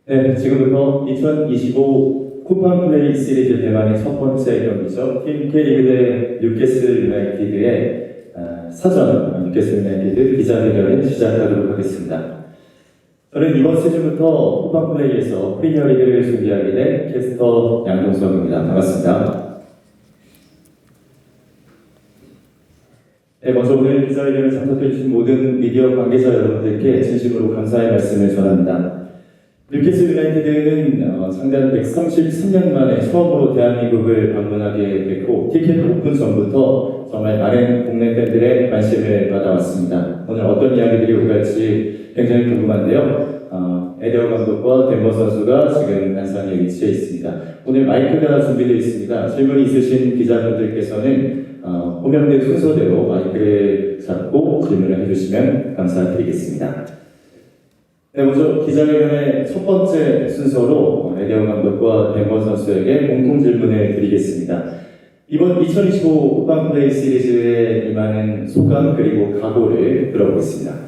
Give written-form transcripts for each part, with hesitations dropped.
네, 지금부터 2025 쿠팡 플레이 시리즈 대망의 첫 번째 경기죠. 팀 K리그 대 뉴캐슬 유나이티드의 사전 뉴캐슬 유나이티드 기자회견을 시작하도록 하겠습니다. 저는 이번 시즌부터 쿠팡 플레이에서 프리미어리그를 준비하게 된 캐스터 양동석입니다. 반갑습니다. 네, 먼저 오늘 기자회견을 참석해주신 모든 미디어 관계자 여러분들께 진심으로 감사의 말씀을 전합니다. 뉴캐슬 유나이티드는 상단 133년 만에 처음으로 대한민국을 방문하게 됐고 티켓 오픈 전부터 정말 많은 국내 팬들의 관심을 받아왔습니다. 오늘 어떤 이야기들이 오갈지 굉장히 궁금한데요. 에디어 감독과 덴버 선수가 지금 안상에 위치해 있습니다. 오늘 마이크가 준비되어 있습니다. 질문이 있으신 기자분들께서는 호명된 순서대로 마이크를 잡고 질문을 해주시면 감사드리겠습니다. 네, 먼저 기자회견의 첫 번째 순서로 에디어 감독과 덴버 선수에게 공통 질문을 드리겠습니다. 이번 2025 쿠팡 플레이 시리즈에 임하는 소감 그리고 각오를 들어보겠습니다.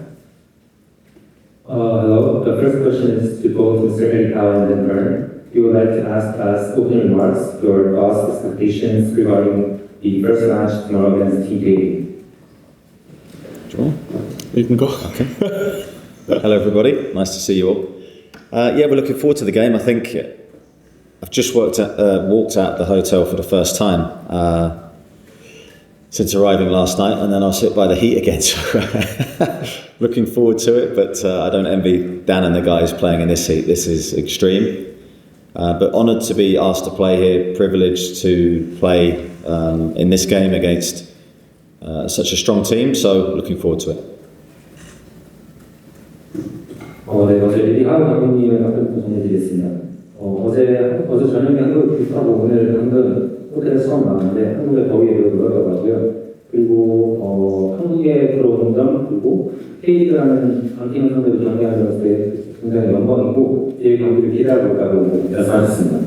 Hello. The first question is to both Mr. Eddie Howe and Denver. We would like to ask us opening remarks, your thoughts, expectations regarding the first match tomorrow against Team K. Sure. You can go. Okay. Hello everybody, nice to see you all. Yeah, we're looking forward to the game. I think I've just walked out the hotel for the first time since arriving last night, and then I was hit by the heat again, so looking forward to it, but I don't envy Dan and the guys playing in this heat. This is extreme, but honoured to be asked to play here, privileged to play in this game against such a strong team, so looking forward to it. 네, 먼저 에디 하우 감독님의 답변부터 전해드리겠습니다. 어제 저녁에 한국에 귀국하고 오늘 방금 호텔에 처음 나왔는데 한국의 더위에 놀라더라고요. 그리고 한국에 들어온 점 그리고 K리그라는 강팀 상대로 경기하는 것에 굉장히 영광이고 제 경기를 기대하고 있다고 말씀하셨습니다.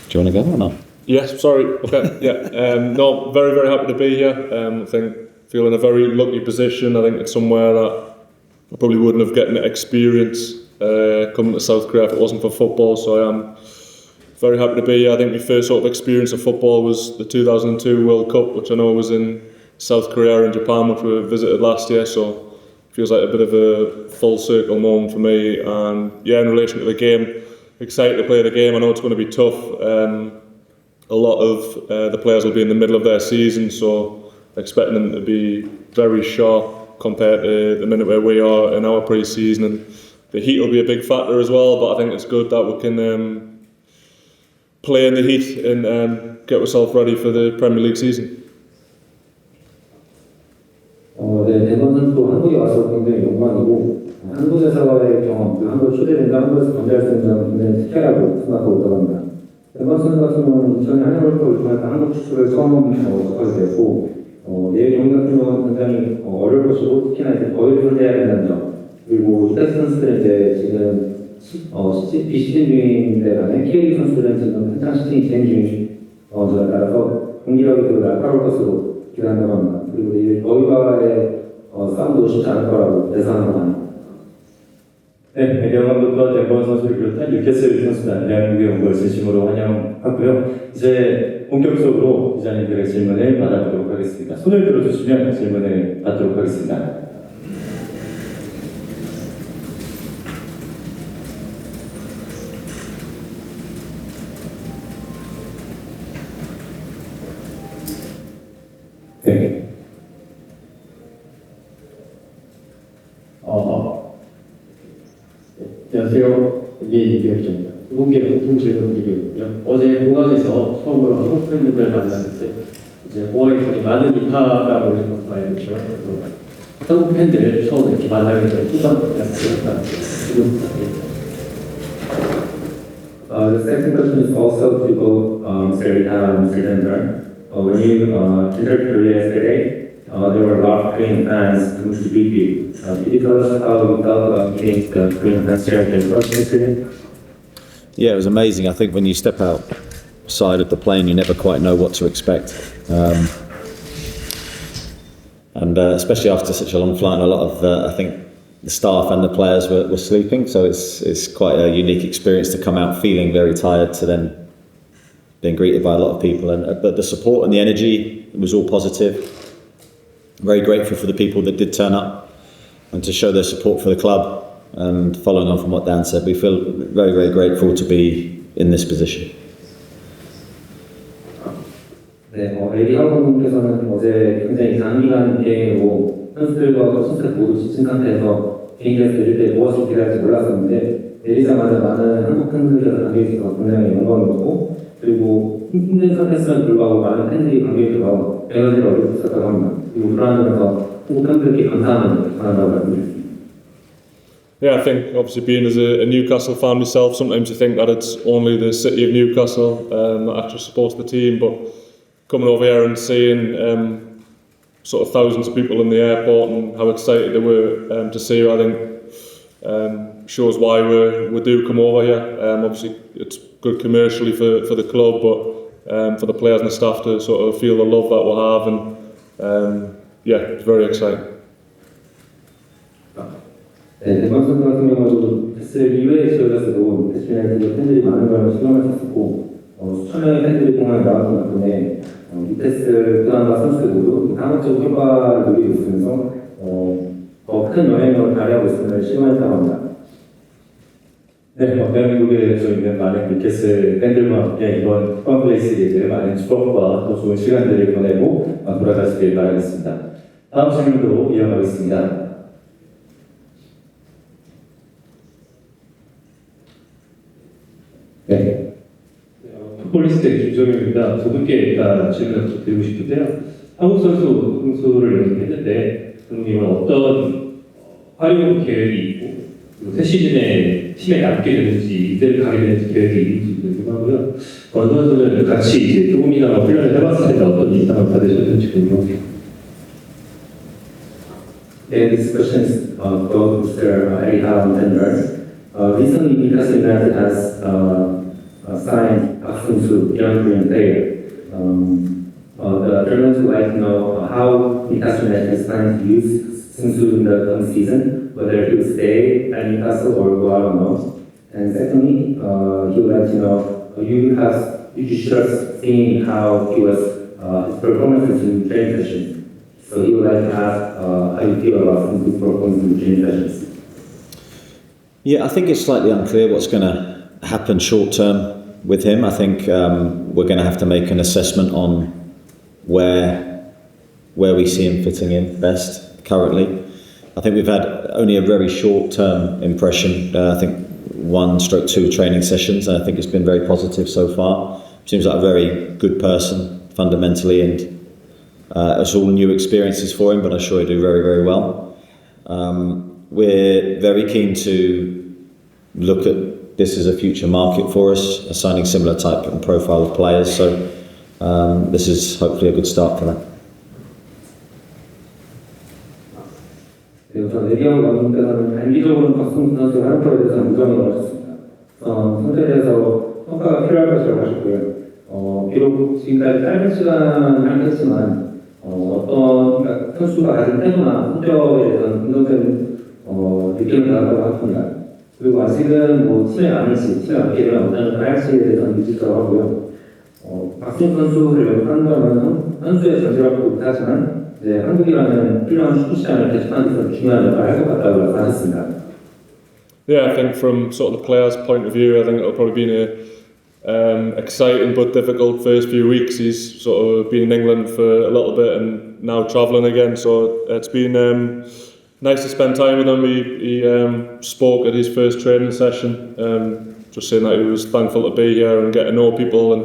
Do you want to go or not? Yes, sorry. Okay, yeah. No, very, very happy to be here. I think feel in a very lucky position. I think it's somewhere that I probably wouldn't have gotten experience coming to South Korea if it wasn't for football. So I am very happy to be here. I think my first sort of experience of football was the 2002 World Cup, which I know was in South Korea and Japan, which we visited last year. So it feels like a bit of a full circle moment for me. And yeah, in relation to the game, excited to play the game. I know it's going to be tough. A lot of the players will be in the middle of their season, so expecting them to be very sharp compared to the minute where we are in our pre-season, and the heat will be a big factor as well, but I think it's good that we can play in the heat and get ourselves ready for the Premier League season. 네, 덴버 선수도 한국에 와서 굉장히 영광이고 한국에서의 경험, 한국 초대된다, 한국에서 경기할 수 있는 점은 굉장히 특별하고 생각하고 있다고 합니다. 덴버 선수 같은 경우는 2000년 한일월드컵을 통해서 한국 축구를 처음 접하게 됐고 내일 경기 같은 경우는 굉장히 어려울 것이고 특히나 이제 더위를 상대해야 된다는 점 그리고 이따 선수들은 이제 지금 비시즌 중인데 반해 K리그 선수들은 지금 한창 시즌이 진행 중인 저에 따라서 공기력이 더 날카로울 것으로 기대한다고 합니다. 그리고 내일 더위와의 싸움도 쉽지 않을 거라고 예상하고 합니다. 네, 에디어 감독과 덴버 선수를 비롯한 뉴캐슬 선수단 대한민국에 온 걸 진심으로 환영하고요. 이제 본격적으로 기자님들의 질문을 받아보도록 하겠습니다. 손을 들어주시면 질문을 받도록 하겠습니다. 네. 안녕하세요. BeanymanSports 기획자입니다. 두 분께 공통 질문 드리고요. 어제 공항에서 처음으로 한국 팬분들 만났을 때 이제 공항에 굉장히 많은 인파가 몰린 것으로 알고 있죠. 한국 팬들을 처음 이렇게 만나게 된 소감 부탁드립니다. The second question is also to both Mr. Eddie Howe and Mr. Denver. When you entered Korea yesterday, there were a lot of Korean fans who to beat you. Could you tell us how you felt about meeting the Korean fans here at the Russian? Yeah, it was amazing. I think when you step outside of the plane, you never quite know what to expect. And especially after such a long flight, and a lot of, I think, the staff and the players were sleeping, so it's quite a unique experience to come out feeling very tired to then being greeted by a lot of people. But the support and the energy was all positive. Very grateful for the people that did turn up and to show their support for the club. And following on from what Dan said, we feel very, very grateful to be in this position. 네, 에디 하우 감독님께서는 어제 굉장히 장기간 비행으로 선수들과 선수들 모두 지친 상태에서 비행기에서 내릴 때 무엇을 기대할지 몰랐었는데 내리자마자 많은 한국 팬들께서 관계해주셔서 굉장히 영광이었고 그리고 힘든 상태였음에도 불구하고 많은 팬들이 관계해주셔서 에너지를 얻을 수 있었다고 합니다. 그리고 그러한 점에서 한국 팬들께 감사함을 전한다고 말씀드렸습니다. Yeah, I think obviously being as a Newcastle fan myself, sometimes you think that it's only the city of Newcastle that actually supports the team, but coming over here and seeing sort of thousands of people in the airport and how excited they were to see you, I think shows why we do come over here. Obviously it's good commercially for the club, but for the players and the staff to sort of feel the love that we have, and yeah, it's very exciting. 네, 대만 선수 같은 경우도 패스를 2회에 지어졌어도 패스ユナイテッド팬들이 많은 걸 실감하셨었고 수천 명의 팬들이 공항에 나왔던 덕분에 패스 구단과 선수들 모두 강화적 효과를 누리고 있으면서 더 큰 영향력을 발휘하고 있음을 실감했다고 합니다. 네, 대한민국에 있는 많은 뉴캐슬 팬들과 함께 이번 쿠팡 플레이스 리그 많은 추억과 더 좋은 시간들을 보내고 돌아가시길 바라겠습니다. 다음 질문으로 이어가겠습니다. 네. 풋볼리스트의 김정현입니다. 두 분께 일단 질문을 드리고 싶은데요. 한국 선수 흥수를 연습했는데 감독님은 어떤 활용 계획이 있고 새 시즌에 팀에 남게 되는지 이대를 가게 되는지 계획이 있는지 궁금하고요. 어느 선수는 같이 이제 조금이나마 훈련을 해봤을 때 어떤 인상을 받으셨는지 궁금합니다. Yeah, this question is for Mr. Eddie Howe and Denver. Recently, Newcastle United has signed Seung Soo, young Korean player. The Germans would like to know how Newcastle United is planning to use Seung Soo in the coming season, whether he will stay at Newcastle or go out on loan. And secondly, he would like to know you should have seen how he was his performances in training sessions. So he would like to ask how you feel about Seung Soo's performance in training sessions. Yeah, I think it's slightly unclear what's going to happen short term with him. I think we're going to have to make an assessment on where we see him fitting in best currently. I think we've had only a very short term impression. I think 1/2 training sessions, and I think it's been very positive so far. Seems like a very good person fundamentally, and it's all new experiences for him, but I'm sure he'll do very, very well. We're very keen to look at this as a future market for us, assigning similar type and profile of players, so this is hopefully a good start for that. 네, 우선 에디 하우 감독님께서는 단기적으로는 박승수 선수의 활약에 대해서 무정이 나오셨습니다. 성적에 대해서 평가가 필요할 것이라고 하셨고요. 비록 지금까지 짧은 시간 활약했지만 그러니까 선수가 가진 태도나 성적에 대해서는 긍정적인 느낌을 받았다고 합니다. 그리고 아직은 팀에 남게 되면 어떤 활약시에 대해서는 미지수라고 하고요. 박승수 선수를 영입하는 것은 선수의 전지력도 못하지만 한국이라는 훌륭한 축구 시장을 개척하는 데 중요한 역할을 할 것 같다고 말씀하셨습니다. Yeah, I think from sort of the players' point of view, I think it'll probably be an exciting but difficult first few weeks. He's sort of been in England for a little bit and now travelling again, so it's been nice to spend time with him. He spoke at his first training session, just saying that he was thankful to be here and get to know people, and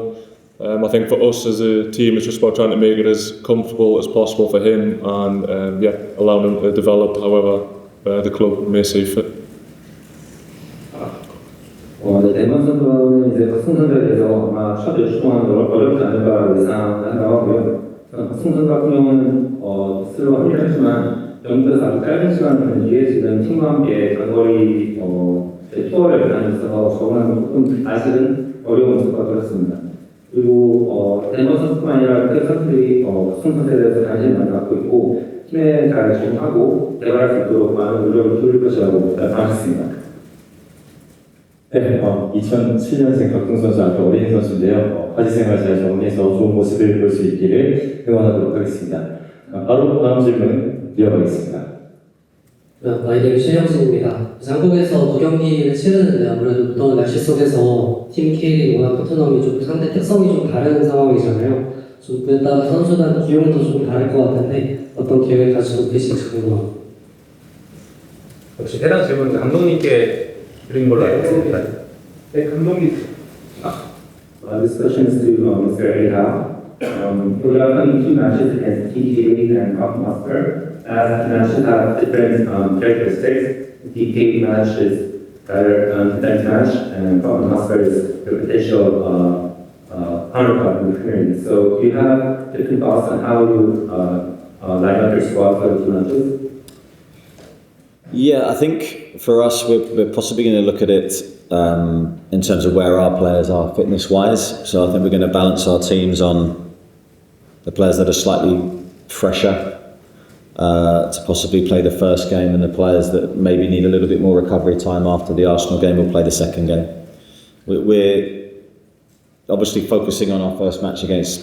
I think for us as a team it's just about trying to make it as comfortable as possible for him and allowing him to develop however the club may see fit. 대만 선수는 이제 박승수 선수에 대해서 아마 첫 몇 주 동안 어렵지 않을까 예상한다고 하고요. 박승수 선수 같은 경우는 스스로 합의를 했지만 영국에서 아주 짧은 시간 뒤에 지금 팀과 함께 장거리 투어를 다니면서 적응하는 조금 아직은 어려움이 있을 것 같습니다. 그리고 에버 선수뿐만 아니라 그 선수들이 수성 선수에 대해서 관심을 많이 갖고 있고 팀에 잘 적응하고 개발할 수 있도록 많은 노력을 기울일 것이라고 생각했습니다. 네, 2007년생 박동 선수 아주 어린 선수인데요. 과지 생활 잘 정리해서 좋은 모습을 볼 수 있기를 응원하도록 하겠습니다. 바로 다음 질문 이어가겠습니다. 마이데이 최영진입니다. 한국에서 무경기를 치르는데 아무래도 무더운 날씨 속에서 팀 K리그 워낙 토트넘이 좀 상대 특성이 좀 다른 상황이잖아요. 좀 그에 따라 선수단 기용도 좀 다를 것 같은데 어떤 계획을 가지고 계신지 궁금합니다. 역시 해당 질문은 감독님께 드린 걸로 알고 있습니다. 네, 감독님. This question is to Mr. Eddie Howe. We are playing two matches against TK and Hotspur. As matches have different characteristics. The TK match is better defense match, and Hotspur is the potential counterpart in the Premier League. So, do you have different thoughts on how you line up your squad for the two matches? Yeah, I think for us, we're possibly going to look at it in terms of where our players are fitness-wise. So I think we're going to balance our teams on the players that are slightly fresher to possibly play the first game, and the players that maybe need a little bit more recovery time after the Arsenal game will play the second game. We're obviously focusing on our first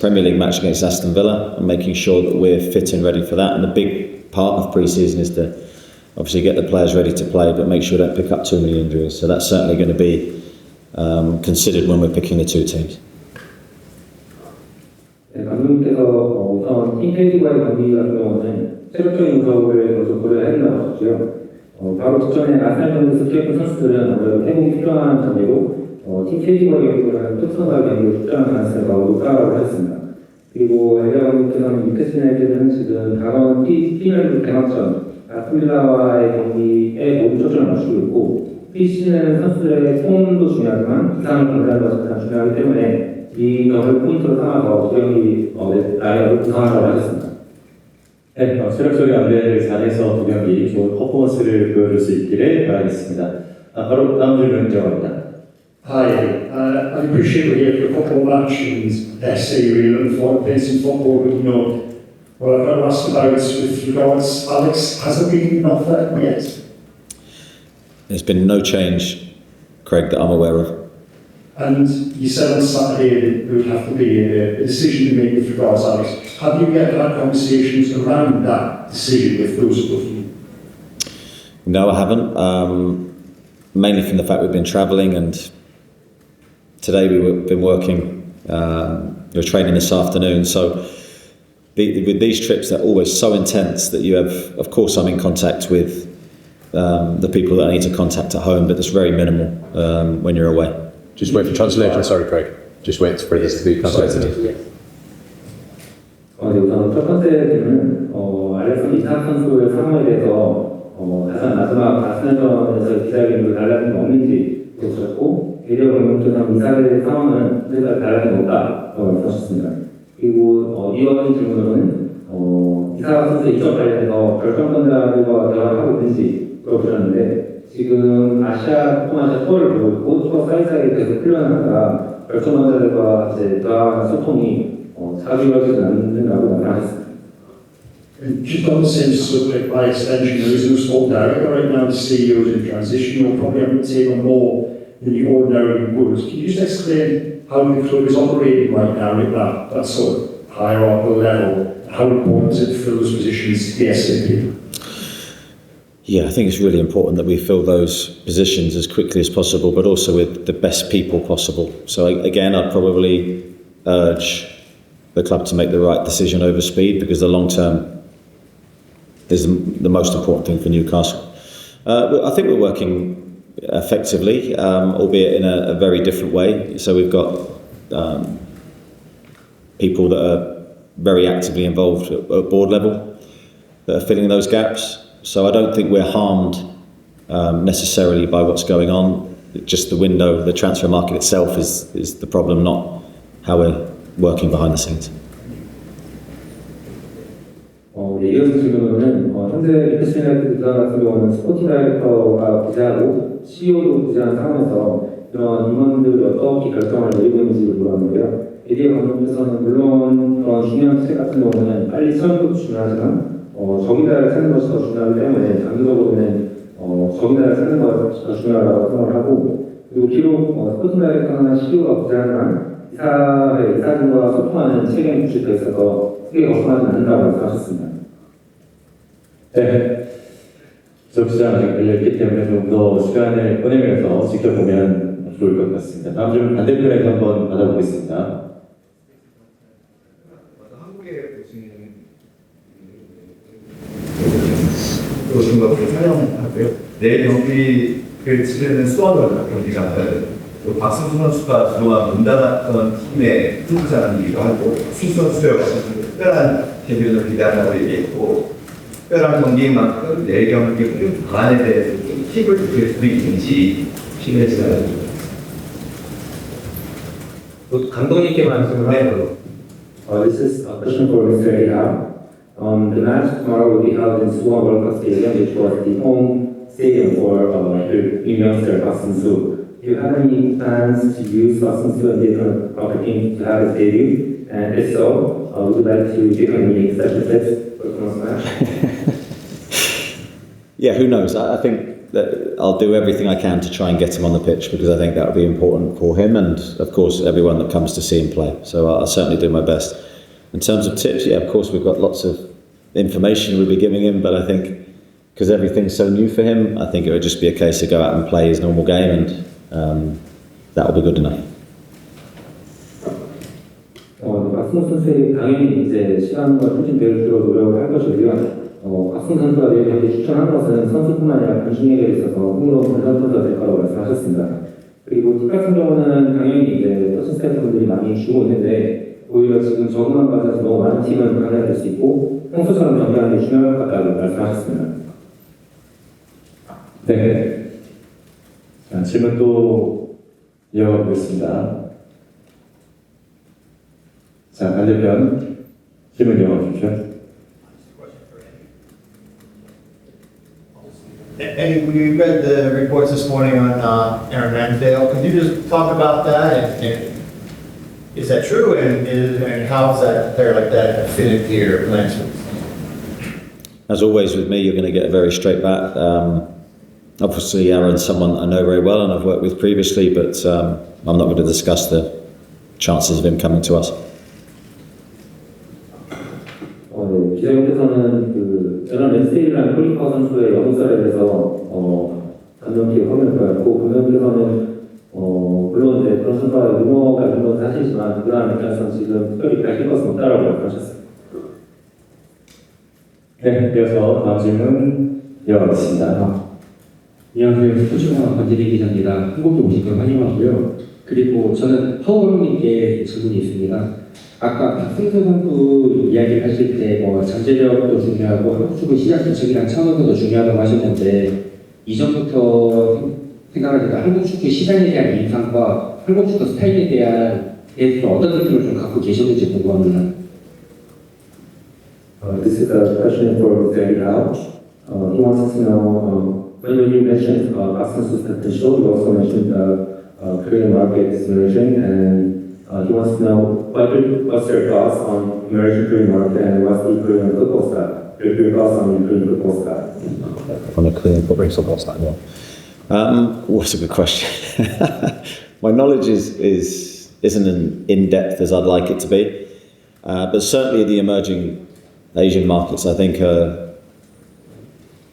Premier League match against Aston Villa and making sure that we're fit and ready for that. And the big part of pre-season is to obviously get the players ready to play, but make sure they don't pick up too many injuries. So that's certainly going to be considered when we're picking the two teams. 네, 감독님께서 우선 팀 K리그와의 경기 같은 경우는 체력적인 분석을 먼저 고려해야 된다고 하셨고요. 바로 직전에 아스날전에서 뛰었던 선수들은 아무래도 회복이 필요한 관계로 팀 K리그와의 경기를 하는 토트넘과의 경기를 출전할 가능성이 매우 높다고 하셨습니다. 그리고 에디 감독님께서는 뉴캐슬 유나이티드는 지금 다가온 P리미어리그 개막전 아스ton 경기에 모두 초점을 맞추고 있고 PC는 선수들의 폼도 중요하지만 기상을 건드리는 것이 가장 중요하기 때문에 이 점을 포인트로 삼아서 두 경기 라인업을 구성하라고 하셨습니다. 네, 체력적인 안배를 잘해서 두 경기 좋은 퍼포먼스를 보여줄 수 있기를 바라겠습니다. 바로 다음 질문 이어갑니다. Hi, I appreciate we're here for a football match and say you're really looking forward to playing some football, but you know, what I've got to ask about with regards, Alex, has there been an offer yet? There's been no change, Craig, that I'm aware of. And you said on Saturday that there would have to be a decision to make with regards, Alex. Have you yet had conversations around that decision with those above you? No, I haven't. Mainly from the fact we've been travelling, and today we've been working. We were training this afternoon, so with these trips, they're always so intense that you have. Of course, I'm in contact with the people that I need to contact at home, but it's very minimal when you're away. Just wait for translation. Sorry, Craig. Just wait for this to be translated. 네, 우선 첫 번째 질문은 알렉스 이삭 선수의 상황에 대해서 가장 마지막 아스날전에서 기자회견으로 달라진 게 없는지 여쭈셨고 에디어 감독께서는 이삭의 상황은 현재까지 달라진 게 없다고 말씀하셨습니다. 그리고 이어진 질문으로는 이삭 선수 이적 관련해서 결정권자들과 대화를 하고 있는지 물어보셨는데 지금 동아시아 투어를 보고 있고 투어 사이사이에 계속 훈련을 하다가 결정권자들과 대화나 소통이 자주 이루어지지 않는다고 말하셨습니다. Just on the same subject, by extension, there is no sport director right now. The CEO is in transition. You'll probably have to take on more than you ordinarily would. Can you just explain how the club is operating right now at that sort of hierarchical level? How important is it to fill those positions ASAP? Yeah, I think it's really important that we fill those positions as quickly as possible, but also with the best people possible. So again, I'd probably urge the club to make the right decision over speed, because the long term is the most important thing for Newcastle. I think we're working effectively, albeit in a very different way. So we've got people that are very actively involved at board level that are filling those gaps. So I don't think we're harmed necessarily by what's going on. Just the window, the transfer market itself is the problem, not how we're working behind the scenes. 이어진 질문은 현재 뉴캐슬 유나이티드 같은 경우는 스포팅 다이렉터가 부재하고 CEO도 부재한 상황에서 이런 임원들이 어떻게 결정을 내리고 있는지 물어봤는데요. 에디 감독께서는 물론 그런 중요한 스텝 같은 경우는 빨리 차는 것도 중요하지만 적임자를 찾는 것이 더 중요하기 때문에 장기적으로는 적임자를 찾는 것이 더 중요하다고 생각을 하고 그리고 비록 스포츠 다이렉터나 CEO가 부재하지만 이사진과 소통하는 책임 구축에 있어서 크게 걱정하지 않는다고 말씀하셨습니다. 네. 접시장 아직 열려있기 때문에 좀 더 시간을 보내면서 지켜보면 좋을 것 같습니다. 다음 질문 반대편에서 한번 받아보겠습니다. 한국에 오신 것을 사용하고요. 내일 경기를 치르는 수원을 경기가 또 박승수 선수가 그동안 문담했던 팀의 후보자이기도 하고 승수 선수의 특별한 데뷔를 기대한다고 얘기했고 특별한 경기인 만큼 내일 경기 방안에 대해서 팁을 줄 수 있는지 신뢰해주세요. 감독님께 말씀을 하고 This is a question for Mr. Eddie Howe. The match tomorrow will be held in Suwon World Cup Stadium, which was the home stadium for Seoul Seung Soo. Do you have any plans to use Seung Soo in different opportunities to have his debut? And if so, would you like to give him any special tips for tomorrow's match? Yeah, who knows? I think that I'll do everything I can to try and get him on the pitch because I think that will be important for him and, of course, everyone that comes to see him play. So I'll certainly do my best. In terms of tips, yeah, of course, we've got lots of information we'll be giving him, but I think because everything's so new for him, I think it would just be a case to go out and play his normal game and that will be good enough. 박승수 선수의 당연히 이제 시간과 통신 배울수록 노력을 할 것이고요. 박승수 선수가 내일 경기 추천한 것은 선수뿐만 아니라 관중에게 있어서 흥미로운 컨텐츠가 될 거라고 말씀하셨습니다. 그리고 팁 같은 경우는 당연히 이제 터치 스태프분들이 많이 주고 있는데 오히려 지금 적응만 받아서 너무 많은 팀은 강해야 될 수 있고 평소처럼 경기하는 게 중요할 것 같다고 말씀하셨습니다. 네. 자, 질문 또 이어가보겠습니다. 자, 반대편 질문 이어가주십시오. Eddie, we read the reports this morning on Aaron Ramsdale. Could you just talk about that? And is that true? And how is that player like that fit into your plans? As always with me, you're going to get a very straight bat. Obviously, Aaron's someone I know very well and I've worked with previously, but I'm not going to discuss the chances of him coming to us. 기자님께서는 에런 램스데일이라는 골키퍼 선수의 영웅설에 대해서 감명깊게 화면을 보였고 감독님께서는 물론 이제 그런 선수가 루머가 있는 건 사실이지만 그러한 입장에서는 지금 특별히 밝힐 것은 없다라고 말씀하셨습니다. 네, 이어서 다음 질문 이어가겠습니다. 안녕하세요. 스포츠가 권재리 기자입니다. 한국에 오신 걸 환영하고요. 그리고 저는 하우님께 질문이 있습니다. 아까 박승수 선수 이야기를 하실 때 잠재력도 중요하고 한국 축구 시장 개척이랑 차원에서도 중요하다고 하셨는데 이전부터 생각할 때 한국 축구 시장에 대한 인상과 한국 축구 스타일에 대한 어떤 느낌을 좀 갖고 계셨는지 궁금합니다. This is a question for Eddie Howe. He wants to know when you mentioned Seung Soo's potential, you also mentioned Korean market is emerging, and he wants to know what's your thoughts on emerging Korean market and what's the Korean football style? Your thoughts on the Korean football style? On the Korean football style, yeah. What's a good question? My knowledge isn't as in-depth as I'd like it to be, but certainly the emerging Asian markets I think are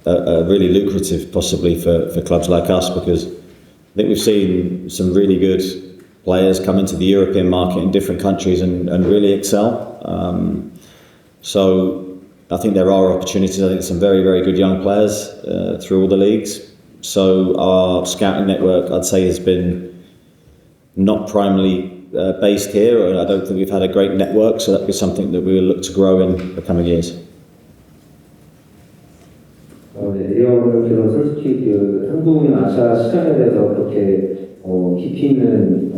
really lucrative possibly for clubs like us because I think we've seen some really good players come into the European market in different countries and really excel. So I think there are opportunities. I think some very, very good young players through all the leagues. So our scouting network, I'd say, has been not primarily based here. And I don't think we've had a great network, so that'd be something that we will look to grow in the coming years. 에디어는 솔직히 한국이나 아시아 시장에 대해서 그렇게 깊이 있는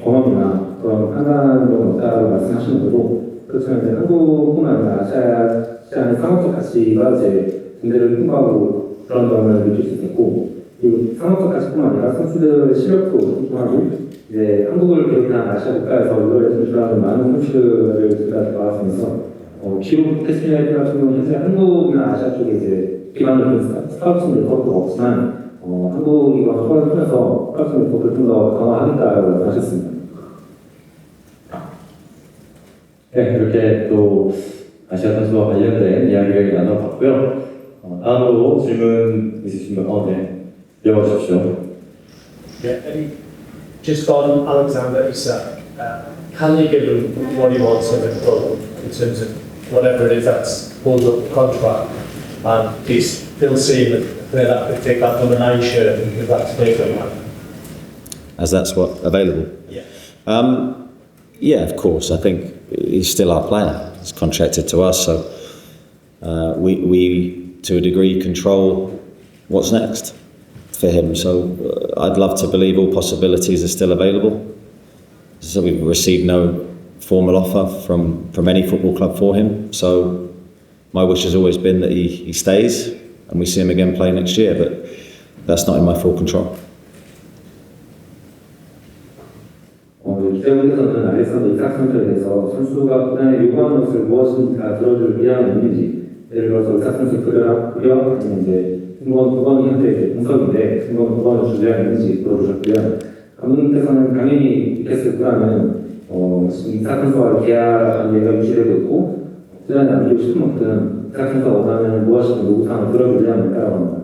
경험이나 그런 판단은 없다고 말씀하시는 거고 그렇지만 이제 한국뿐만 아니라 아시아 시장의 상업적 가치가 이제 군대를 풍부하고 그런 점을 느낄 수 있고 그리고 상업적까지뿐만 아니라 선수들의 실력도 궁금하고 이제 한국을 비롯한 아시아 국가에서 이걸 진출하는 많은 선수들을 제가 봐왔으면서 기록 테스트라이트 같은 경우는 현재 한국이나 아시아 쪽에 이제 기반을 둔 스카우트 네트워크가 없지만 한국이 서울을 통해서 스카우트 네트워크를 좀 더 강화하겠다고 하셨습니다. 네, 이렇게 또 아시아 선수와 관련된 이야기를 나눠봤고요. 다음으로 질문 있으신 분, 네, 이어주십시오. Yeah, just on Alexander Isak, can you give him what he wants in the club in terms of whatever it is that's pulled up the contract? And he's still seeing that that could take that number 9 shirt and give that to Nathan. As that's what available. Yeah. Yeah, of course. I think he's still our player. He's contracted to us, so we to a degree control what's next for him. So I'd love to believe all possibilities are still available. So we've received no formal offer from any football club for him. So my wish has always been that he stays and we see him again play next year, but that's not in my full control. 기자분께서는 알렉산더 이삭 선수에 대해서 선수가 구단에 요구하는 것을 무엇인지 다 들어줄 의향이 있는지, 예를 들어서 이삭 선수 그려 아니면 이제 승무원 9번이 현재 공석인데 승무원 9번을 줄 의향이 있는지 물어보셨고요. 감독님께서는 당연히 뉴캐슬 구단은 이삭 선수와 계약 관계가 유지되고 있고 구단에 남기고 싶은 만큼 이삭 선수가 원하는 무엇이든 요구사항을 들어줄 의향이 있다고 합니다.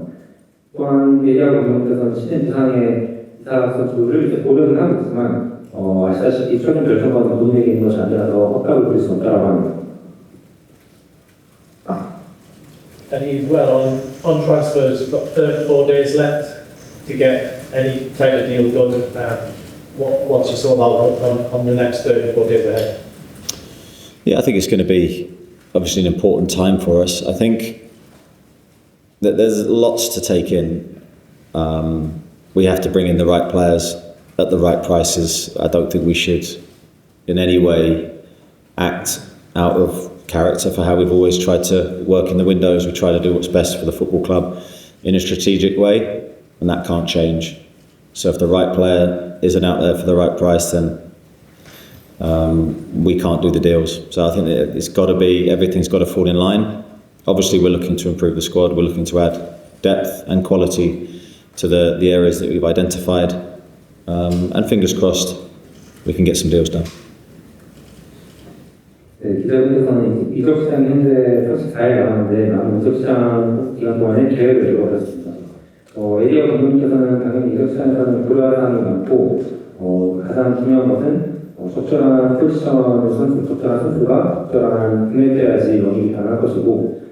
또한 얘기하고 감독님께서는 시즌 이상의 이삭 선수를 이제 고려는 하고 있지만 아시다시피 최근 결정과는 본인에게 있는 것이 아니라서 헛값을 부릴 수 없다고 합니다. And he's well on transfers. We've got 34 days left to get any type of deal done. What's your sort of outlook on the next 34 days ahead? Yeah, I think it's going to be obviously an important time for us. I think that there's lots to take in. We have to bring in the right players at the right prices. I don't think we should in any way act out of character for how we've always tried to work in the windows. We try to do what's best for the football club in a strategic way, and that can't change. So if the right player isn't out there for the right price, then we can't do the deals. So I think it's got to be, everything's got to fall in line. Obviously we're looking to improve the squad, we're looking to add depth and quality to the areas that we've identified, and fingers crossed we can get some deals done. 네, 기자분께서는 이적 시장이 현재 34일 남았는데 남은 이적 시장 기간 동안에 계획을 이루어졌습니다. 에디어 감독님께서는 당연히 이적 시장에서는 고려할 사항이 많고 가장 중요한 것은 적절한 포지션의 적절한 선수가 적절한 구매돼야지 영입이 가능할 것이고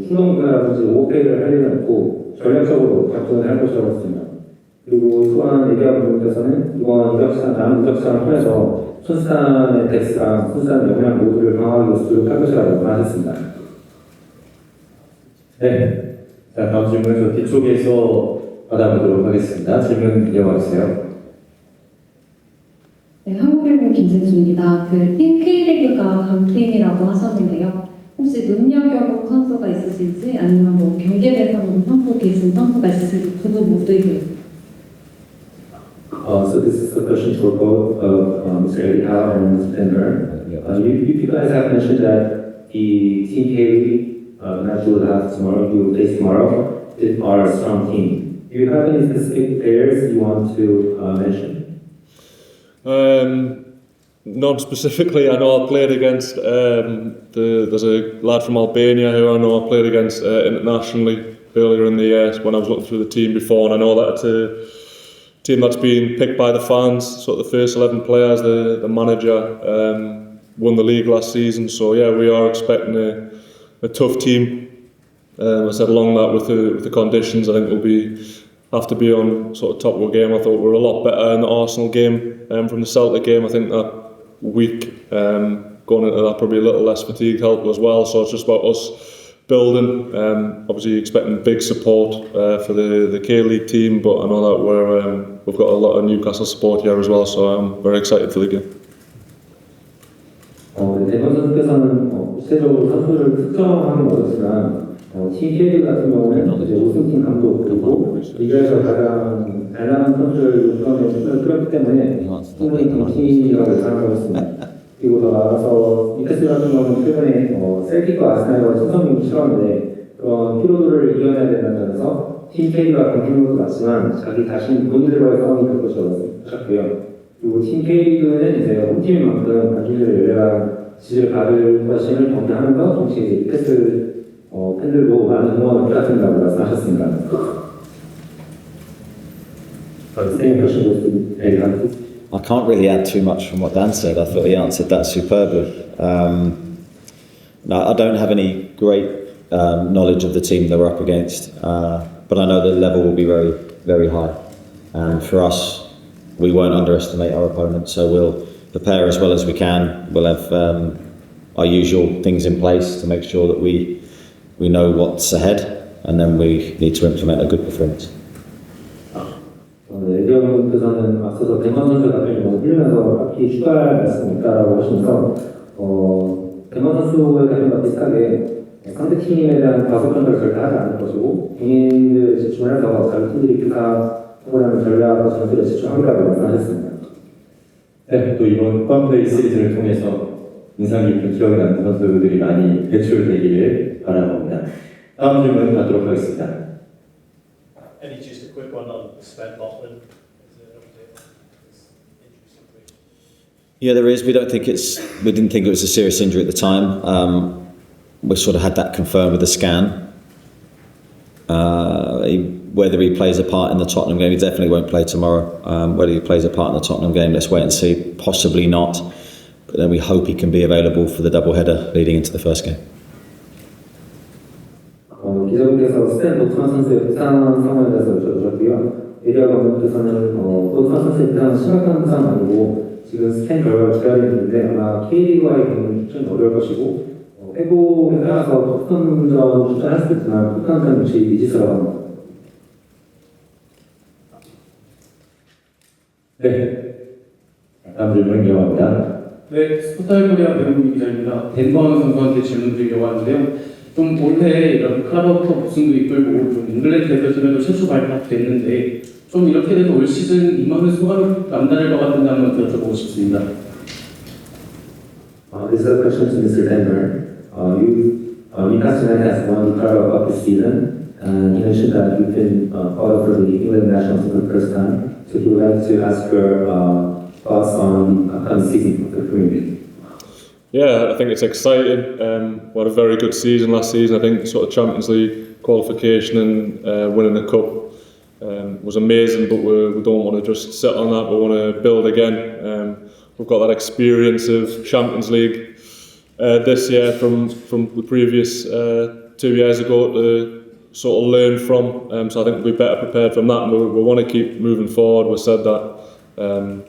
충동 구매라든지 오페이를 할 일은 없고 전략적으로 접근을 할 것이라고 했습니다. 그리고 또한 에디어 감독님께서는 이번 남은 이적 시장을 통해서 선수단의 덱스랑 선수단의 역량 모두를 강화하기 위해서 노력할 것이라고 말하셨습니다. 네, 자 다음 질문은 저 뒤쪽에서 받아보도록 하겠습니다. 질문 이어가주세요. 네, 한국일보 김진수입니다. 팀 K리그가 강팀이라고 하셨는데요. 혹시 눈여겨본 선수가 있으실지 아니면 경계 대상으로 선고 계신 선수가 있으실지 두 분 모두에게. So this is a question for both of Mr. Eddie Howe and Sven. You guys have mentioned that the Team K match will have tomorrow, you will face tomorrow, are a strong team. Do you have any specific players you want to mention? Not specifically. I know I played against, there's a lad from Albania who I know I played against internationally earlier in the year when I was looking through the team before, and I know that it's a team that's been picked by the fans, sort of the first 11 players, the manager won the league last season, so yeah, we are expecting a tough team. I said along that with the conditions, I think we'll have to be on sort of top of our game. I thought we were a lot better in the Arsenal game from the Celtic game. I think that week going into that probably a little less fatigue helped as well, so it's just about us building, obviously expecting big support for the K-League team, but I know that we've got a lot of Newcastle support here as well, so I'm very excited for the game. 대건 선수께서는 구체적으로 선수를 특정하는 어렵지만 팀 K 같은 경우는 이제 우승팀 감독 그리고 리그에서 가장 다양한 선수를 요청을 끌었기 때문에 충분히 강팀이라고 생각하고 있습니다. 그리고 더 나아가서 뉴캐슬 같은 경우는 최근에 셀틱과 아스날과 친선이 치렀는데 그런 피로도를 이겨내야 된다는 점에서 팀 K리그가 강팀인 것도 맞지만 자기 자신 본인들과의 싸움이 될 것이었고요. 그리고 팀 K리그는 이제 홈팀인 만큼 관중들의 열렬한 지지를 받을 것임을 경계하면서 동시에 뉴캐슬 팬들도 많은 응원을 부탁드린다고 말씀하셨습니다. I can't really add too much from what Dan said. I thought he answered that superbly. No, I don't have any great knowledge of the team that we're up against, but I know the level will be very, very high. And for us, we won't underestimate our opponent, so we'll prepare as well as we can. We'll have our usual things in place to make sure that we know what's ahead, and then we need to implement a good performance. 에디 형께서는 앞서서 대만 선수 답변이 너무 훌륭해서 딱히 추가할 말씀이 있다라고 하시면서 대만 선수의 답변과 비슷하게 상대 팀에 대한 과소평가를 절대 하지 않을 것이고 개인들에 집중을 해서 다른 팀들이 기사하고라는 전략과 전술에 집중하기라고 말씀하셨습니다. 네, 또 이번 컴플레이 시리즈를 통해서 인상 깊은 기억이 남는 선수들이 많이 배출되기를 바라봅니다. 다음 질문 받도록 하겠습니다. Eddie, just a quick one on Sven Botman. Yeah, there is. We didn't think it was a serious injury at the time. We sort of had that confirmed with the scan. Whether he plays a part in the Tottenham game, he definitely won't play tomorrow. Whether he plays a part in the Tottenham game, let's wait and see. Possibly not. But then we hope he can be available for the double-header leading into the first game. 기자분께서 스탠 보트만 선수의 부상 상황에 대해서 여쭤주셨고요. 에디 감독께서는 보트만 선수의 부상은 심각한 부상은 아니고 지금 스캔 결과를 기다리고 있는데 아마 K리그와의 경우는 좀 어려울 것이고 회복에 따라서 토트넘전 출전할 수도 있지만 토트넘전 역시 미지수라고 합니다. 네, 다음 질문 이어갑니다. 네, 스포타일 코리아 배우민 기자입니다. 덴버원 선수한테 질문 드리려고 하는데요. 좀 올해 이런 카라바오컵 우승도 이끌고 좀 잉글랜드 대표팀에도 최초 발탁됐는데 좀 이렇게 돼서 올 시즌 임하는 소감이 남다를 것 같은데 한번 여쭤보고 싶습니다. This is a question to Mr. Denver. Newcastle has won the Carabao Cup this season, and you mentioned that you've been called up for the England national team for the first time. So he would like to ask your thoughts on the upcoming season of the Premier League. Yeah, I think it's exciting. We had a very good season last season. I think sort of Champions League qualification and winning the cup was amazing, but we don't want to just sit on that. We want to build again. We've got that experience of Champions League this year from the previous 2 years ago to sort of learn from. So I think we'll be better prepared from that, and we want to keep moving forward. We said that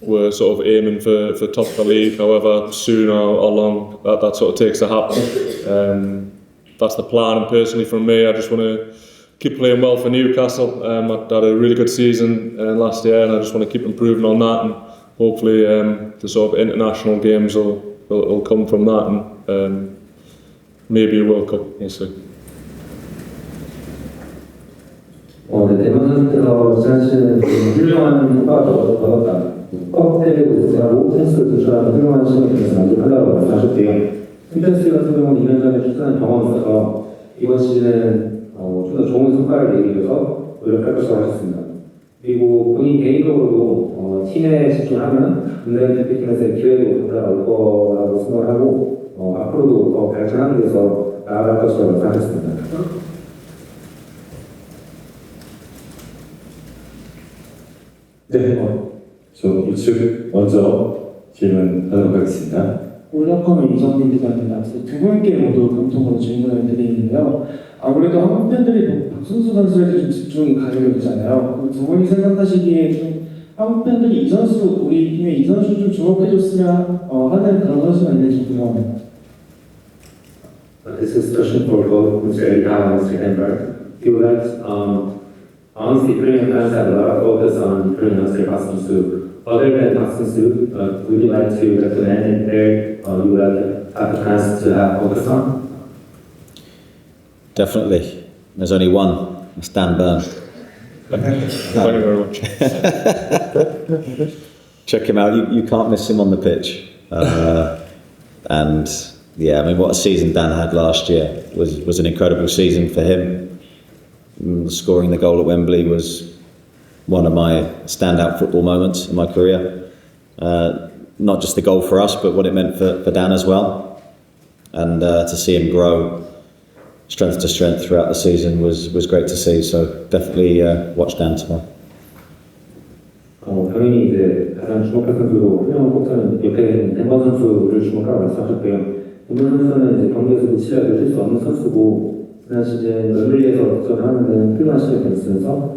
we're sort of aiming for top of the league, however soon or long that sort of takes to happen. That's the plan, and personally from me, I just want to keep playing well for Newcastle. I had a really good season last year, and I just want to keep improving on that, and hopefully the sort of international games will come from that, and maybe a World Cup, we'll see. 대만 선수께서 지난 시즌에 훌륭한 효과를 얻었다. 컵 대회도 우승하고 선수를 진출하는 훌륭한 시즌을 통해서 만족한다고 말씀하셨대요. 챔피언스 같은 경우는 2년 전에 출전한 경험이 있어서 이번 시즌은 좀 더 좋은 성과를 내기 위해서 노력할 것이라고 하셨습니다. 그리고 본인 개인적으로도 팀에 집중하면 인라인 대표팀에서의 기회도 더 나올 거라고 생각을 하고 앞으로도 더 발전하기 위해서 나아갈 것이라고 생각했습니다. 네, 저 우측 먼저 질문하도록 하겠습니다. 올라컴의 이정민 기자입니다. 두 분께 모두 공통으로 질문을 드리는데요. 아무래도 한국 팬들이 박순수 선수에게 좀 집중이 가려고 되잖아요. 두 분이 생각하시기에 좀 한국 팬들이 이 선수, 우리 팀의 이 선수 좀 주목해줬으면 하는 그런 선수가 있는지 궁금합니다. This is a question for both Mr. Eddie Howe and Mr. Denver. He would like honestly, Korean fans have a lot of focus on Korean youngster Seung Soo. Other than Seung Soo, would you like to recommend a player you would like to have the chance to have focus on? Definitely. There's only one. It's Dan Burn. Thank you very much. Check him out. You can't miss him on the pitch. And yeah, I mean, what a season Dan had last year was an incredible season for him. Scoring the goal at Wembley was one of my standout football moments in my career. Not just the goal for us, but what it meant for Dan as well. And to see him grow strength to strength throughout the season was great to see. So definitely watch Dan tomorrow. 당연히 이제 가장 주목할 선수로 훌륭한 꼽자는 옆에 있는 덴버 선수를 주목하라고 말씀하셨고요. 덴버 선수는 이제 경기에서 무치라도 쉴 수 없는 선수고 지난 시즌 웸블리에서 득점을 하는 훌륭한 시즌을 있으면서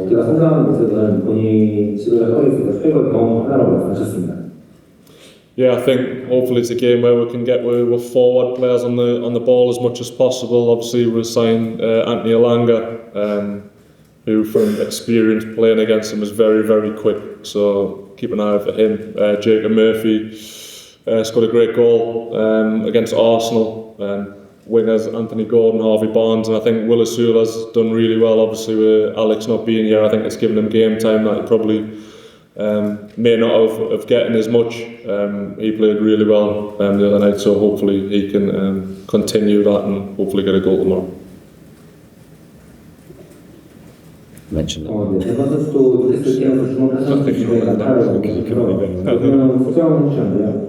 그가 성장하는 모습은 본인이 지도자 허에 있어서 최고의 경험 하나라고 말씀하셨습니다. Yeah, I think hopefully it's a game where we can get with forward players on the ball as much as possible. Obviously, we'll sign Anthony Elanga, who from experience playing against him is very, very quick. So keep an eye out for him. Jacob Murphy scored a great goal against Arsenal. Wingers Anthony Gordon, Harvey Barnes, and I think Willis Sewell has done really well. Obviously, with Alex not being here, I think it's given him game time that he probably may not have gotten as much. He played really well the other night, so hopefully he can continue that and hopefully get a goal tomorrow. Mentioned it. 네, 덴버 선수도 뉴캐슬 게임에서 주목할 선수 중에 나타나고 그냥 수정해 주셨는데요.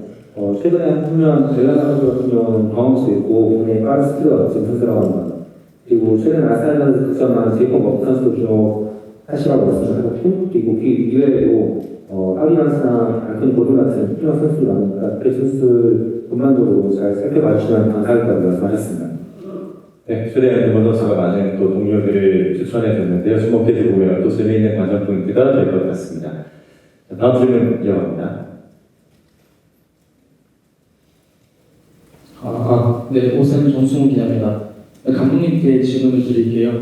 최근에 한편 델라 선수 같은 경우는 경험치도 있고 굉장히 빠른 스피드가 넘치는 선수라고 합니다. 그리고 최근 아스날에서 득점한 제이콥 버튼 선수도 주목하시라고 말씀하셨고 그리고 그 이외에도 하비란스나 알콘 보드 같은 훌륭한 선수들이 많으니까 그 선수들 전반적으로 잘 살펴봐주시면 감사하겠다고 말씀하셨습니다. 네, 최대한 덴버 선수가 많은 또 동료들을 추천해줬는데요. 주목해주고요. 또 재미있는 관전 포인트가 될 것 같습니다. 자, 다음 질문 이어갑니다. 네, 오센 정승훈 기자입니다. 감독님께 질문을 드릴게요.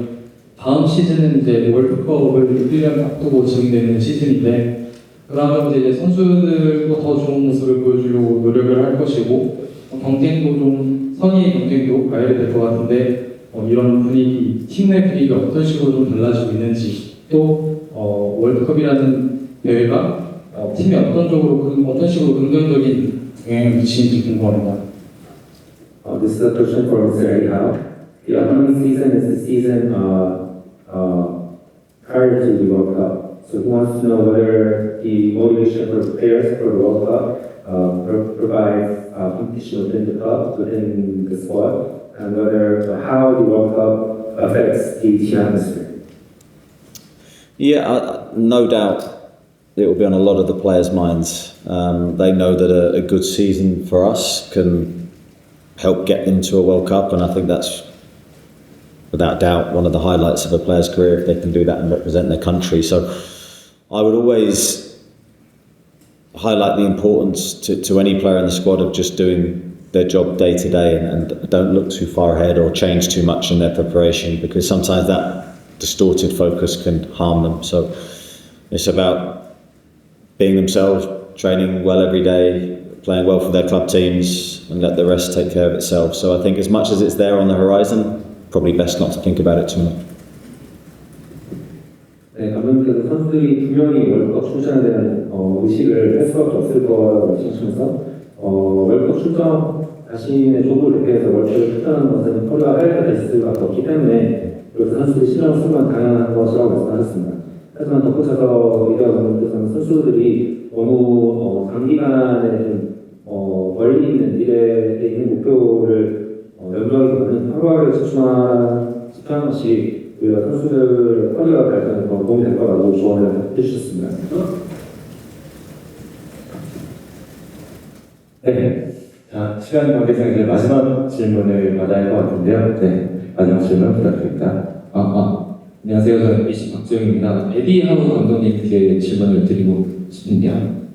다음 시즌은 이제 월드컵을 1년 앞두고 진행되는 시즌인데, 그러면 이제 선수들도 더 좋은 모습을 보여주려고 노력을 할 것이고, 경쟁도 좀 선의 경쟁도 가해야 될 것 같은데, 이런 분위기, 팀 내 분위기가 어떤 식으로 좀 달라지고 있는지, 또 월드컵이라는 대회가 팀에 어떤 식으로 긍정적인 영향을 미치는지 궁금합니다. This is a question for Mr. Eddie Howe. The upcoming season is the season prior to the World Cup. So he wants to know whether the motivation for players for the World Cup provides competition within the club, within the squad, and whether how the World Cup affects the team atmosphere. Yeah, no doubt it will be on a lot of the players' minds. They know that a good season for us can help get them to a World Cup, and I think that's without doubt one of the highlights of a player's career if they can do that and represent their country. So I would always highlight the importance to any player in the squad of just doing their job day to day and don't look too far ahead or change too much in their preparation, because sometimes that distorted focus can harm them. So it's about being themselves, training well every day, playing well for their club teams, and let the rest take care of itself. So I think as much as it's there on the horizon, probably best not to think about it too much. 네, 감독님께서 선수들이 분명히 월드컵 출전에 대한 의식을 할 수밖에 없을 거라고 말씀하시면서 월드컵 출전 자신의 조국을 대표해서 월드컵에 출전하는 것은 커리어가 하이가 될 수밖에 없기 때문에 그래서 선수들이 신경을 쓰는 건 당연한 것이라고 말씀하셨습니다. 하지만 덧붙여서 이대화 감독님께서는 선수들이 너무 장기간에 좀 멀리 있는 미래에 있는 목표를 염두하기보다는 하루하루에 집중하는 것이 오히려 선수들 커리어 발전에 더 도움이 될 거라고 조언을 해주셨습니다. 네, 자, 시간 관계상 이제 마지막 질문을 받아야 할 것 같은데요. 네, 마지막 질문 부탁드립니다. 안녕하세요. 저는 BC 박지영입니다. 에디 하우 감독님께 질문을 드리고 싶은데요.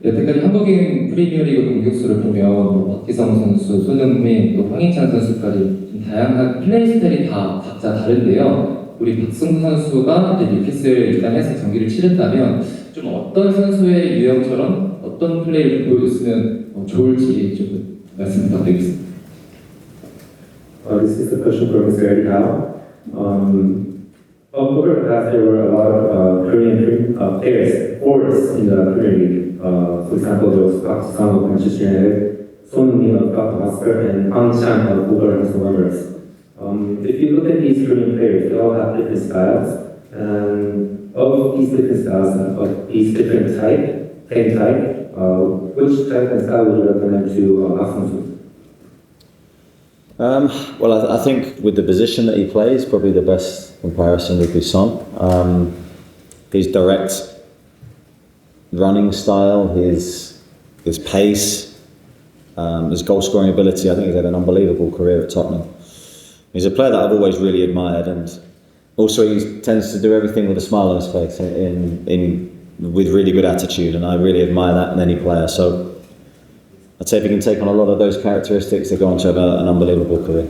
여태까지 한국인 프리미어리그 공격수를 보면 박기성 선수, 손흥민, 또 황희찬 선수까지 좀 다양한 플레이 스타일이 다 각자 다른데요. 우리 박승우 선수가 이제 뉴캐슬 입단해서 경기를 치른다면 좀 어떤 선수의 유형처럼 어떤 플레이를 보여줬으면 좋을지 좀 말씀 부탁드리겠습니다. This is a question for Mr. Eddie Howe. Of course, there were a lot of Korean players, forwards in the Premier League. For example, there was Park Sang of Manchester United, Seung Soo of Hotspur, and Hang Chan of Wolverhampton Wanderers. If you look at these Korean players, they all have different styles, and of these different styles, of these different same type, which type and style would you recommend to Seung Soo? Well, I think with the position that he plays, probably the best comparison would be Son. His direct running style, his pace, his goal scoring ability. I think he's had an unbelievable career at Tottenham. He's a player that I've always really admired, and also he tends to do everything with a smile on his face, with really good attitude, and I really admire that in any player. So I'd say if he can take on a lot of those characteristics, they're going to have an unbelievable career.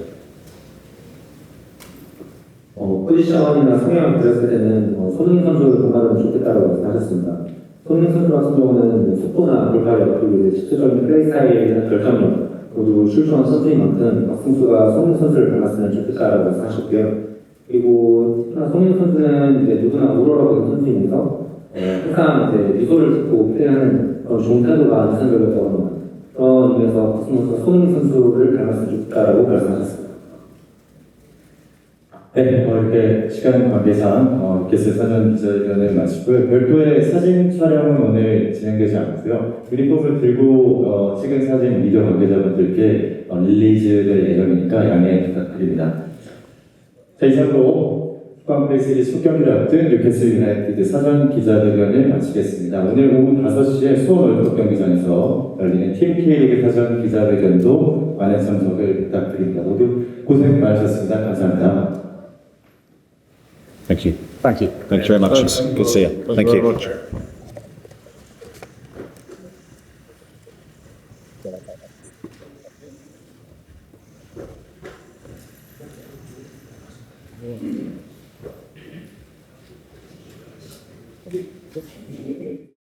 포지션이나 성향을 그렸을 때는 손흥민 선수를 본받으면 좋겠다고 말씀하셨습니다. 손흥민 선수 같은 경우는 속도나 돌파력 그리고 집중적인 플레이 스타일이나 결정력 모두 출중한 선수인 만큼 박 선수가 손흥민 선수를 닮았으면 좋겠다라고 말씀하셨고요. 그리고 손흥민 선수는 이제 누구나 우러러보는 선수이면서 항상 이제 미소를 짓고 플레이하는 그런 좋은 태도가 인상적이었다고 합니다. 그런 의미에서 박 선수가 손흥민 선수를 닮았으면 좋겠다라고 말씀하셨습니다. 네, 이렇게 시간 관계상 뉴캐슬 사전 기자회견을 마치고요. 별도의 사진 촬영은 오늘 진행되지 않고요. 유니폼을 들고 찍은 사진 미디어 관계자분들께 릴리즈될 예정이니까 양해 부탁드립니다. 자, 이상으로 쿠팡 프리시리즈 첫 경기를 앞둔 뉴캐슬 유나이티드 사전 기자회견을 마치겠습니다. 오늘 오후 5시에 수원 월드컵 경기장에서 열리는 팀 K리그 사전 기자회견도 많은 참석을 부탁드립니다. 모두 고생 많으셨습니다. 감사합니다. Thank you. Thank you. Thank you very much. It's good to see you. Thank you. Very much. Thank you.